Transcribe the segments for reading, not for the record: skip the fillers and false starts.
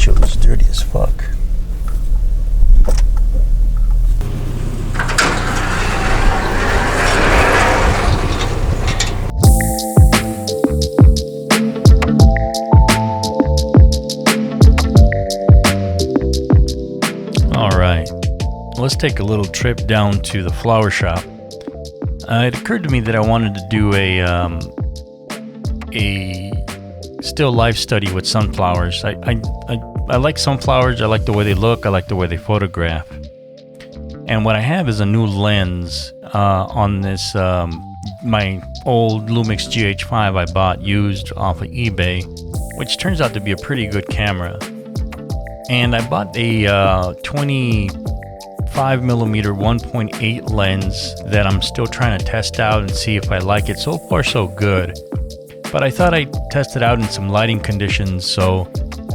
windshield's dirty as fuck. Alright, let's take a little trip down to the flower shop. It occurred to me that I wanted to do a still life study with sunflowers. I like sunflowers. I like the way they look. I like the way they photograph. And what I have is a new lens on this my old Lumix GH5 I bought used off of eBay, which turns out to be a pretty good camera. And I bought a 25mm 1.8 lens that I'm still trying to test out and see if I like it. So far so good, but I thought I'd test it out in some lighting conditions, so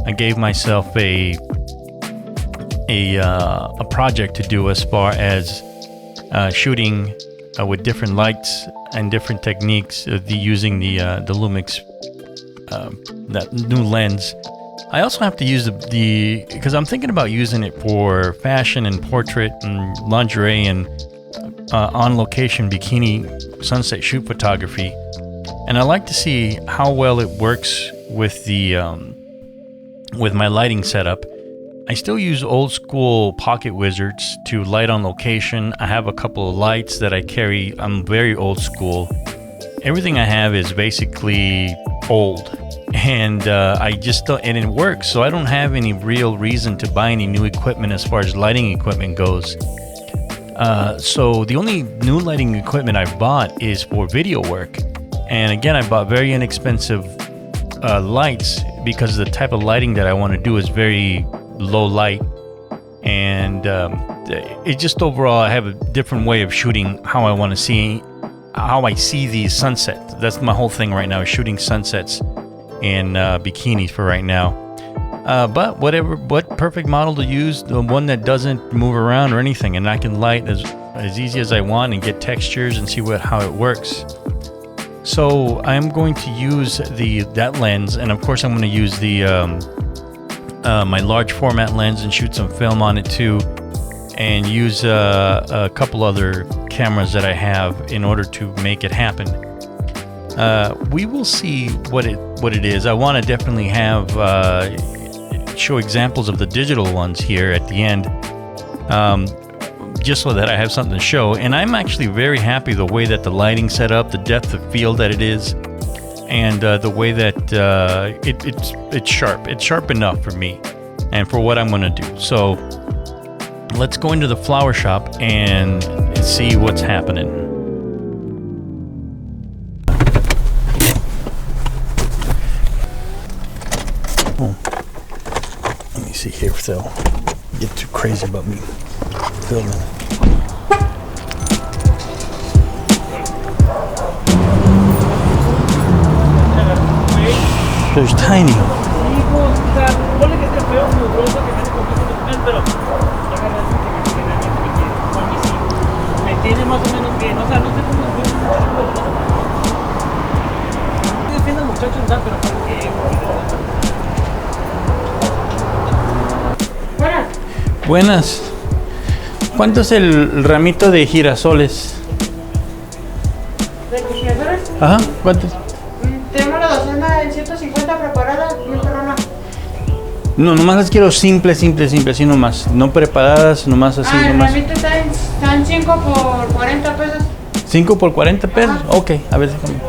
I gave myself a project to do as far as shooting with different lights and different techniques, using the Lumix, that new lens. I also have to use because I'm thinking about using it for fashion and portrait and lingerie and on location bikini sunset shoot photography. And I like to see how well it works with the with my lighting setup. I still use old school pocket wizards to light on location. I have a couple of lights that I carry. I'm very old school. Everything I have is basically old. And I just don't, and it works, so I don't have any real reason to buy any new equipment as far as lighting equipment goes. So the only new lighting equipment I've bought is for video work. And again, I bought very inexpensive lights because the type of lighting that I want to do is very low light. And it just overall, I have a different way of shooting how I want to see, how I see these sunsets. That's my whole thing right now, is shooting sunsets in bikinis for right now. But what perfect model to use, the one that doesn't move around or anything, and I can light as easy as I want and get textures and see how it works. So I'm going to use that lens, and of course I'm going to use the my large format lens and shoot some film on it too, and use a couple other cameras that I have in order to make it happen. We will see what it is. I want to definitely have show examples of the digital ones here at the end, just so that I have something to show. And I'm actually very happy the way that the lighting set up, the depth of field that it is, and the way that it's sharp. It's sharp enough for me and for what I'm going to do. So let's go into the flower shop and see what's happening. Let me see here if they'll get too crazy about me filming. There's tiny. Buenas. ¿Cuánto es el ramito de girasoles? ¿De girasoles? Ajá, ¿cuánto es? Tenemos la docena en 150 preparada, mi corona. No, nomás las quiero simple, así nomás. No preparadas, nomás así, el nomás. ramito está en 5 por 40 pesos. ¿5 por 40 pesos? Ajá. Ok, a ver, déjame.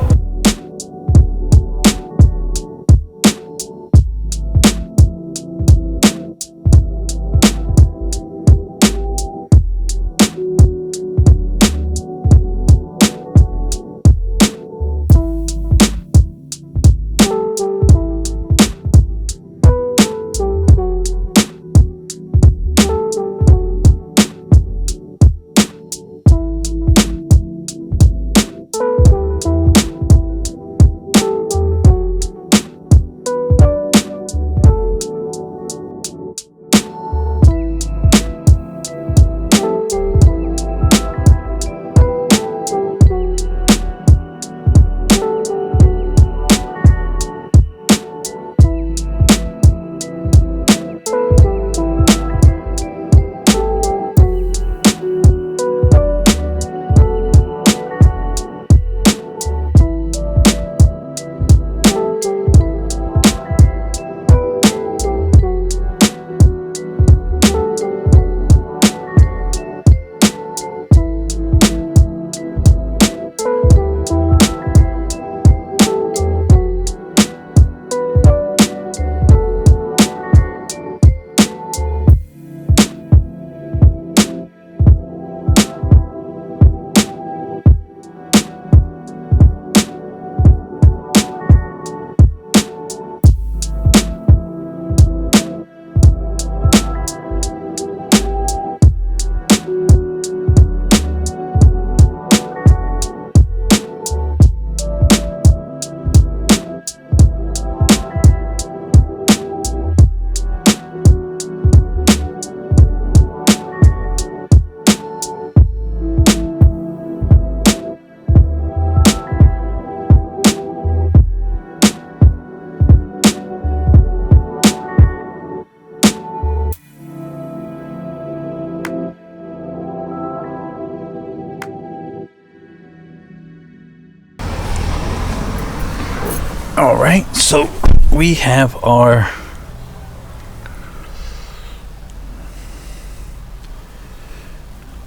right, so we have our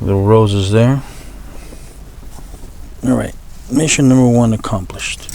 little roses there. All right, mission number 1 accomplished.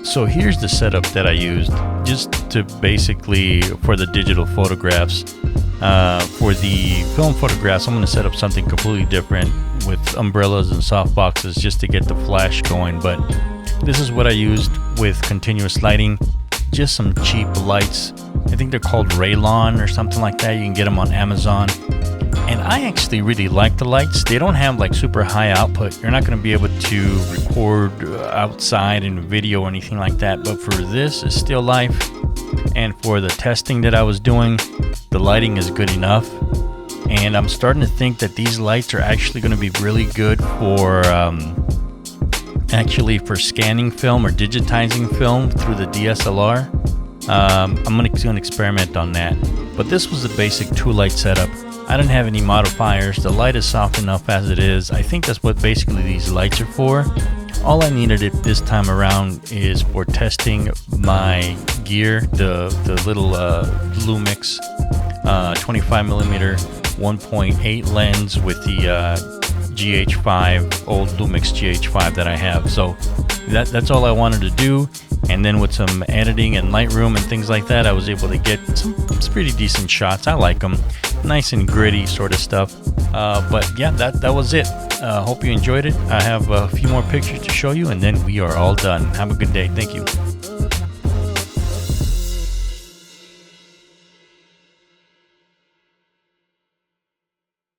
So here's the setup that I used just to basically for the digital photographs. For the film photographs, I'm going to set up something completely different with umbrellas and soft boxes just to get the flash going. But this is what I used with continuous lighting. Just some cheap lights. I think they're called Raylon or something like that. You can get them on Amazon. And I actually really like the lights. They don't have like super high output. You're not going to be able to record outside in video or anything like that. But for this, it's still life. And for the testing that I was doing, the lighting is good enough. And I'm starting to think that these lights are actually going to be really good for scanning film or digitizing film through the DSLR. I'm going to experiment on that. But this was the basic 2-light setup. I didn't have any modifiers. The light is soft enough as it is. I think that's what basically these lights are for. All I needed it this time around is for testing my gear, the little Lumix 25mm 1.8 lens with the GH5, old Lumix GH5 that I have. So that's all I wanted to do. And then with some editing and Lightroom and things like that, I was able to get some pretty decent shots. I like them. Nice and gritty sort of stuff. But yeah, that was it. Hope you enjoyed it. I have a few more pictures to show you, and then we are all done. Have a good day. Thank you.